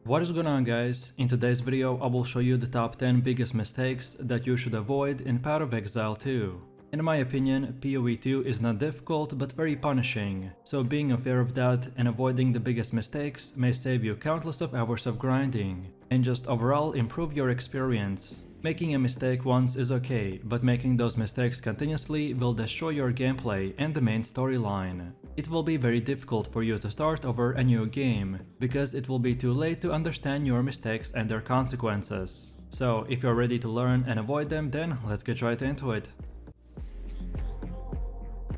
What is going on, guys? In today's video I will show you the top 10 biggest mistakes that you should avoid in Path of Exile 2. In my opinion, POE 2 is not difficult but very punishing, so being aware of that and avoiding the biggest mistakes may save you countless of hours of grinding, and just overall improve your experience. Making a mistake once is okay, but making those mistakes continuously will destroy your gameplay and the main storyline. It will be very difficult for you to start over a new game, because it will be too late to understand your mistakes and their consequences. So if you're ready to learn and avoid them, then let's get right into it.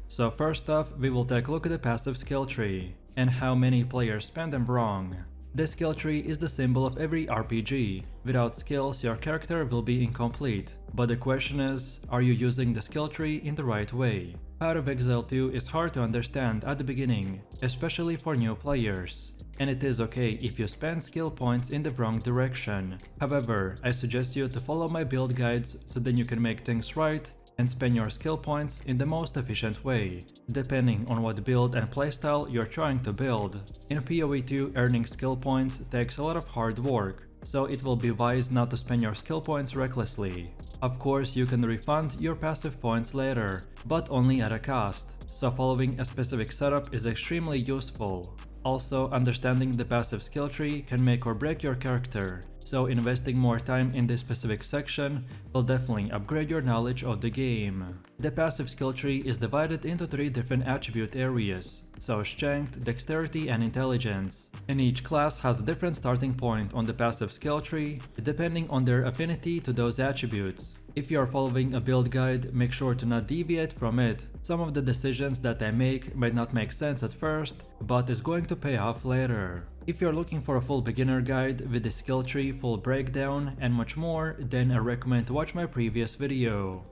So first off, we will take a look at the passive skill tree, and how many players spend them wrong. The skill tree is the symbol of every RPG. Without skills, your character will be incomplete. But the question is, are you using the skill tree in the right way? Path of Exile 2 is hard to understand at the beginning, especially for new players. And it is okay if you spend skill points in the wrong direction. However, I suggest you to follow my build guides so then you can make things right and spend your skill points in the most efficient way, depending on what build and playstyle you're trying to build. In PoE 2, earning skill points takes a lot of hard work, so it will be wise not to spend your skill points recklessly. Of course, you can refund your passive points later, but only at a cost, so following a specific setup is extremely useful. Also, understanding the passive skill tree can make or break your character, so investing more time in this specific section will definitely upgrade your knowledge of the game. The passive skill tree is divided into 3 different attribute areas, so strength, dexterity and intelligence, and each class has a different starting point on the passive skill tree depending on their affinity to those attributes. If you are following a build guide, make sure to not deviate from it. Some of the decisions that I make might not make sense at first, but is going to pay off later. If you're looking for a full beginner guide with the skill tree, full breakdown and much more, then I recommend to watch my previous video.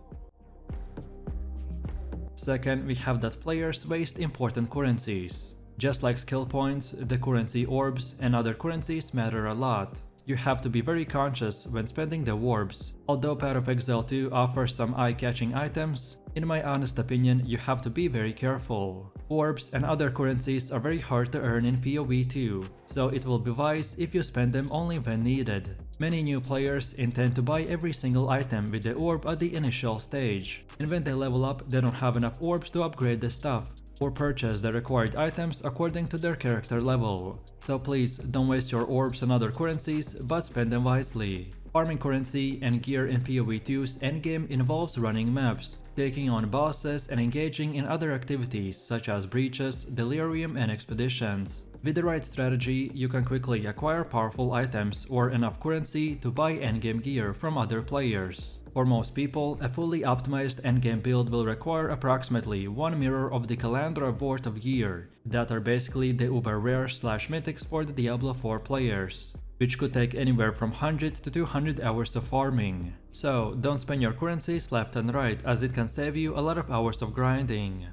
Second, we have that players waste important currencies. Just like skill points, the currency orbs and other currencies matter a lot. You have to be very conscious when spending the orbs. Although Path of Exile 2 offers some eye-catching items, in my honest opinion, you have to be very careful. Orbs and other currencies are very hard to earn in PoE 2, so it will be wise if you spend them only when needed. Many new players intend to buy every single item with the orb at the initial stage, and when they level up, they don't have enough orbs to upgrade the stuff or purchase the required items according to their character level. So please don't waste your orbs and other currencies, but spend them wisely. Farming currency and gear in PoE 2's endgame involves running maps, taking on bosses and engaging in other activities such as breaches, delirium and expeditions. With the right strategy, you can quickly acquire powerful items or enough currency to buy endgame gear from other players. For most people, a fully optimized endgame build will require approximately 1 mirror of the Calandra worth of gear, that are basically the uber rare / mythics for the Diablo 4 players, which could take anywhere from 100 to 200 hours of farming. So don't spend your currencies left and right, as it can save you a lot of hours of grinding.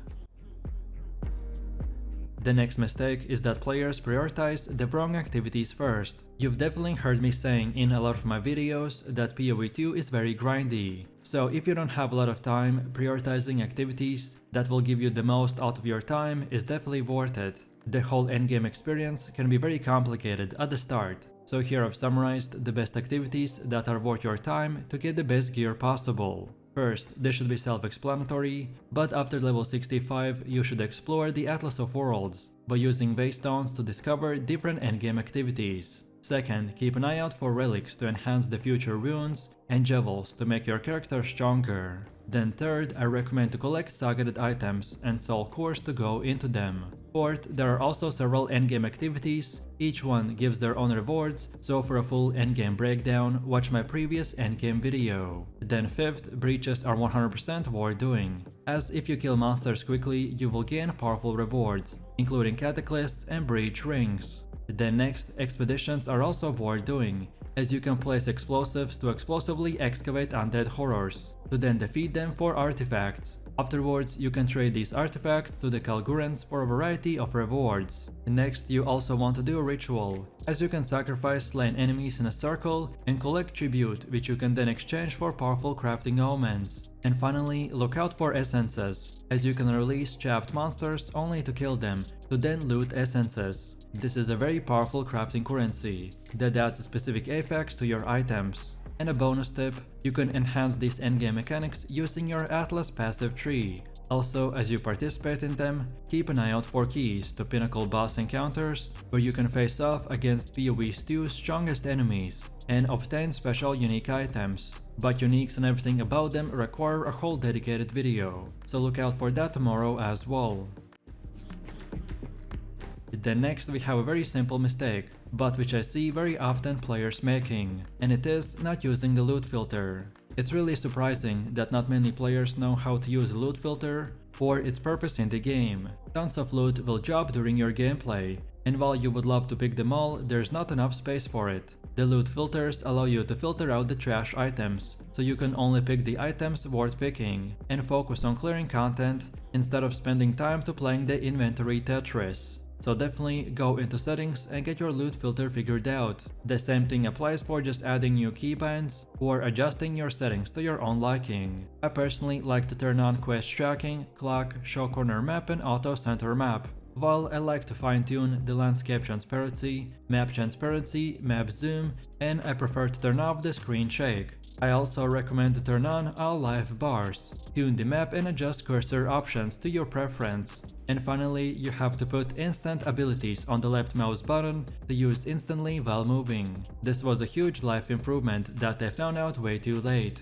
The next mistake is that players prioritize the wrong activities first. You've definitely heard me saying in a lot of my videos that PoE 2 is very grindy. So if you don't have a lot of time, prioritizing activities that will give you the most out of your time is definitely worth it. The whole endgame experience can be very complicated at the start. So here I've summarized the best activities that are worth your time to get the best gear possible. First, this should be self-explanatory, but after level 65 you should explore the Atlas of Worlds by using waystones to discover different endgame activities. Second, keep an eye out for relics to enhance the future runes and jewels to make your character stronger. Then third, I recommend to collect targeted items and soul cores to go into them. Fourth, there are also several endgame activities, each one gives their own rewards, so for a full endgame breakdown, watch my previous endgame video. Then fifth, breaches are 100% worth doing, as if you kill monsters quickly, you will gain powerful rewards, including cataclysms and breach rings. Then next, expeditions are also worth doing, as you can place explosives to explosively excavate undead horrors, to then defeat them for artifacts. Afterwards, you can trade these artifacts to the Kalgurans for a variety of rewards. Next, you also want to do a ritual, as you can sacrifice slain enemies in a circle and collect tribute, which you can then exchange for powerful crafting omens. And finally, look out for essences, as you can release chapped monsters only to kill them, to then loot essences. This is a very powerful crafting currency that adds specific effects to your items. And a bonus tip, you can enhance these endgame mechanics using your Atlas passive tree. Also, as you participate in them, keep an eye out for keys to pinnacle boss encounters, where you can face off against POE's 2 strongest enemies and obtain special unique items. But uniques and everything about them require a whole dedicated video, so look out for that tomorrow as well. Then next we have a very simple mistake, but which I see very often players making, and it is not using the loot filter. It's really surprising that not many players know how to use a loot filter or its purpose in the game. Tons of loot will drop during your gameplay, and while you would love to pick them all, there's not enough space for it. The loot filters allow you to filter out the trash items, so you can only pick the items worth picking and focus on clearing content instead of spending time to playing the inventory Tetris. So definitely go into settings and get your loot filter figured out. The same thing applies for just adding new keybinds or adjusting your settings to your own liking. I personally like to turn on quest tracking, clock, show corner map and auto center map, while I like to fine-tune the landscape transparency, map zoom, and I prefer to turn off the screen shake. I also recommend to turn on all live bars, tune the map and adjust cursor options to your preference. And finally, you have to put instant abilities on the left mouse button to use instantly while moving. This was a huge life improvement that I found out way too late.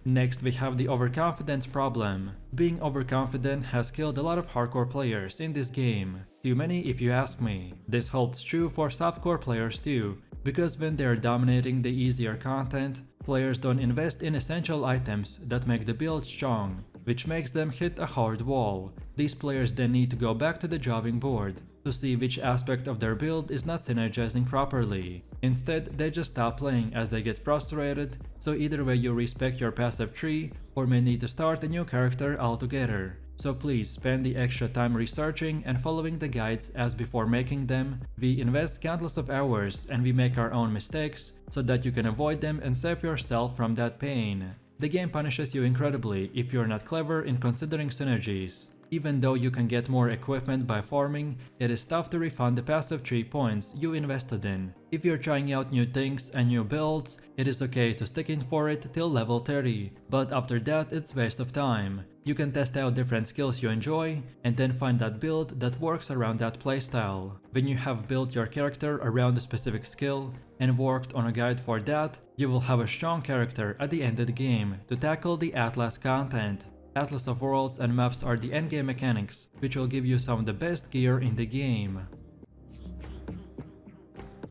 Next we have the overconfidence problem. Being overconfident has killed a lot of hardcore players in this game. Too many if you ask me. This holds true for softcore players too, because when they are dominating the easier content, players don't invest in essential items that make the build strong, which makes them hit a hard wall. These players then need to go back to the drawing board to see which aspect of their build is not synergizing properly. Instead, they just stop playing as they get frustrated, so either way you respect your passive tree or may need to start a new character altogether. So please spend the extra time researching and following the guides, as before making them, we invest countless of hours and we make our own mistakes so that you can avoid them and save yourself from that pain. The game punishes you incredibly if you're not clever in considering synergies. Even though you can get more equipment by farming, it is tough to refund the passive tree points you invested in. If you're trying out new things and new builds, it is okay to stick in for it till level 30, but after that it's waste of time. You can test out different skills you enjoy and then find that build that works around that playstyle. When you have built your character around a specific skill and worked on a guide for that, you will have a strong character at the end of the game to tackle the Atlas content. Atlas of Worlds and maps are the endgame mechanics, which will give you some of the best gear in the game.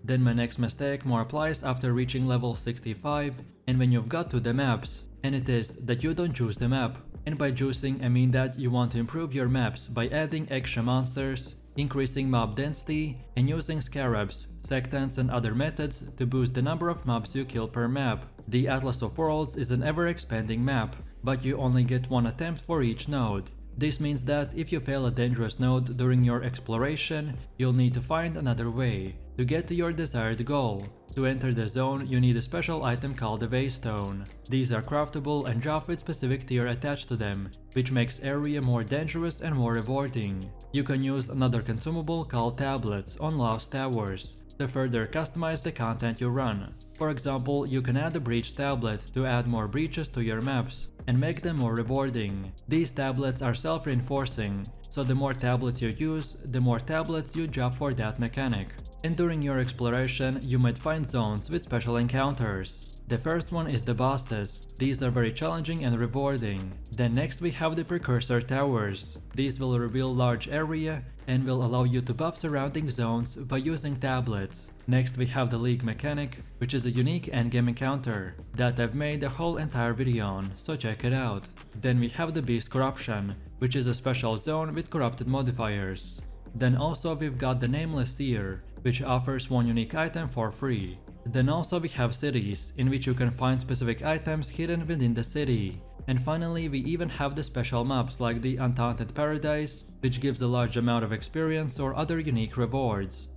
Then my next mistake more applies after reaching level 65 and when you've got to the maps, and it is that you don't juice the map. And by juicing I mean that you want to improve your maps by adding extra monsters, increasing mob density, and using scarabs, sectants and other methods to boost the number of mobs you kill per map. The Atlas of Worlds is an ever-expanding map, but you only get one attempt for each node. This means that if you fail a dangerous node during your exploration, you'll need to find another way to get to your desired goal. To enter the zone, you need a special item called the Waystone. These are craftable and drop with specific tier attached to them, which makes area more dangerous and more rewarding. You can use another consumable called tablets on Lost Towers to further customize the content you run. For example, you can add a breach tablet to add more breaches to your maps and make them more rewarding. These tablets are self-reinforcing, so the more tablets you use, the more tablets you drop for that mechanic. And during your exploration, you might find zones with special encounters. The first one is the bosses. These are very challenging and rewarding. Then next we have the precursor towers. These will reveal large area and will allow you to buff surrounding zones by using tablets. Next we have the League mechanic, which is a unique endgame encounter that I've made a whole entire video on, so check it out. Then we have the Beast Corruption, which is a special zone with corrupted modifiers. Then also we've got the Nameless Seer, which offers one unique item for free. Then also we have cities, in which you can find specific items hidden within the city. And finally we even have the special maps like the Untaunted Paradise, which gives a large amount of experience or other unique rewards.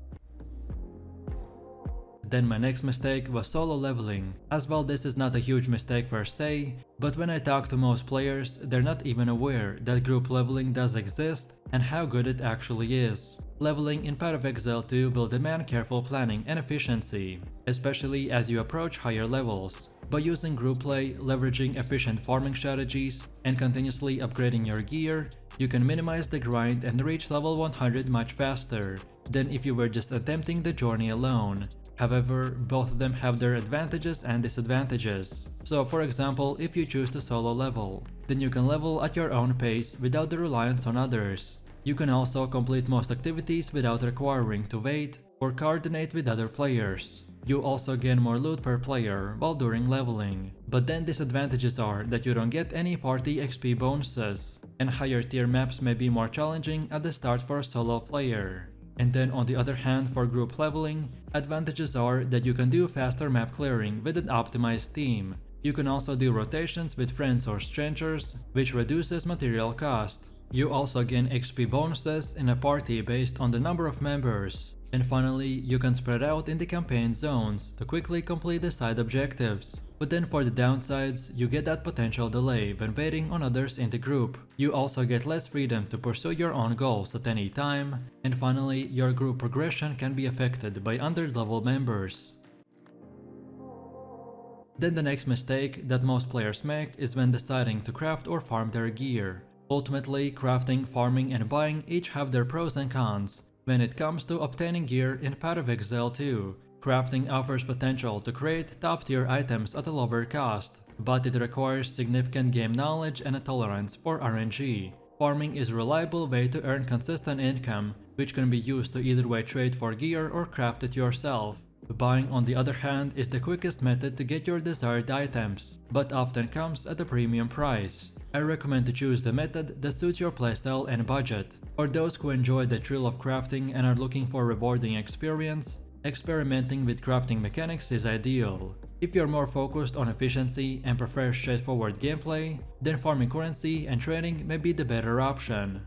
Then my next mistake was solo leveling. As well, this is not a huge mistake per se, but when I talk to most players, they're not even aware that group leveling does exist and how good it actually is. Leveling in Path of Exile 2 will demand careful planning and efficiency, especially as you approach higher levels. By using group play, leveraging efficient farming strategies, and continuously upgrading your gear, you can minimize the grind and reach level 100 much faster than if you were just attempting the journey alone. However, both of them have their advantages and disadvantages. So for example, if you choose to solo level, then you can level at your own pace without the reliance on others. You can also complete most activities without requiring to wait or coordinate with other players. You also gain more loot per player while during leveling. But then disadvantages are that you don't get any party XP bonuses, and higher tier maps may be more challenging at the start for a solo player. And then on the other hand, for group leveling, advantages are that you can do faster map clearing with an optimized team. You can also do rotations with friends or strangers, which reduces material cost. You also gain XP bonuses in a party based on the number of members. And finally, you can spread out in the campaign zones to quickly complete the side objectives. But then for the downsides, you get that potential delay when waiting on others in the group. You also get less freedom to pursue your own goals at any time. And finally, your group progression can be affected by under-level members. Then the next mistake that most players make is when deciding to craft or farm their gear. Ultimately, crafting, farming, and buying each have their pros and cons. When it comes to obtaining gear in Path of Exile 2, crafting offers potential to create top-tier items at a lower cost, but it requires significant game knowledge and a tolerance for RNG. Farming is a reliable way to earn consistent income, which can be used to either way trade for gear or craft it yourself. Buying, on the other hand, is the quickest method to get your desired items, but often comes at a premium price. I recommend to choose the method that suits your playstyle and budget. For those who enjoy the thrill of crafting and are looking for a rewarding experience, experimenting with crafting mechanics is ideal. If you're more focused on efficiency and prefer straightforward gameplay, then farming currency and trading may be the better option.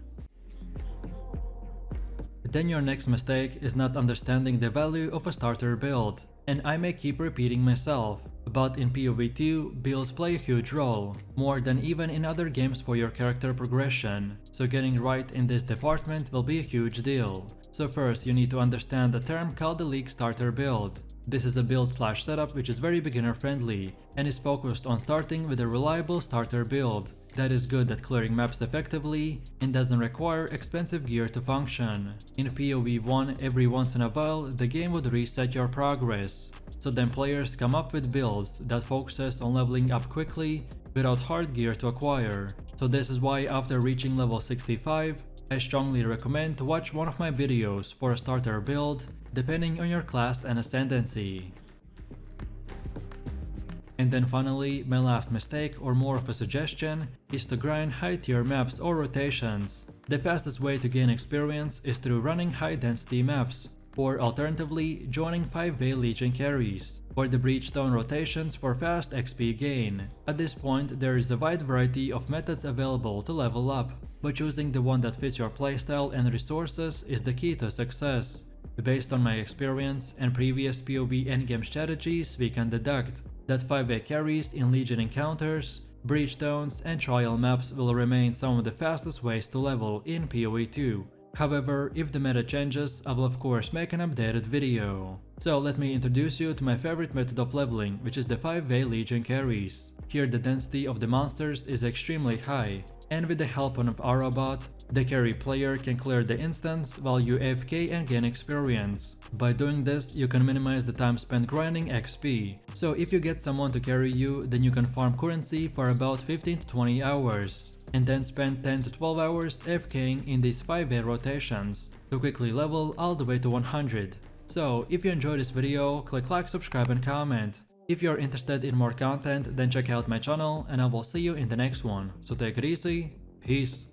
Then your next mistake is not understanding the value of a starter build. And I may keep repeating myself, but in POE 2, builds play a huge role, more than even in other games for your character progression, so getting right in this department will be a huge deal. So first, you need to understand the term called the League Starter Build. This is a build/setup which is very beginner friendly, and is focused on starting with a reliable starter build that is good at clearing maps effectively and doesn't require expensive gear to function. In POE 1, every once in a while, the game would reset your progress. So then players come up with builds that focuses on leveling up quickly without hard gear to acquire. So this is why after reaching level 65, I strongly recommend to watch one of my videos for a starter build, depending on your class and ascendancy. And then finally, my last mistake, or more of a suggestion, is to grind high tier maps or rotations. The fastest way to gain experience is through running high density maps, or alternatively, joining 5-way Legion carries, or the Breachstone rotations for fast XP gain. At this point, there is a wide variety of methods available to level up, but choosing the one that fits your playstyle and resources is the key to success. Based on my experience and previous POE endgame strategies, we can deduct that 5-way carries in Legion encounters, Breachstones, and trial maps will remain some of the fastest ways to level in POE 2. However, if the meta changes, I will of course make an updated video. So let me introduce you to my favorite method of leveling, which is the 5-way Legion carries. Here the density of the monsters is extremely high, and with the help of Arrowbot, the carry player can clear the instance while you AFK and gain experience. By doing this, you can minimize the time spent grinding XP. So if you get someone to carry you, then you can farm currency for about 15 to 20 hours, and then spend 10 to 12 hours AFKing in these 5-way rotations to quickly level all the way to 100. So if you enjoyed this video, click like, subscribe and comment. If you're interested in more content, then check out my channel and I will see you in the next one. So take it easy, peace.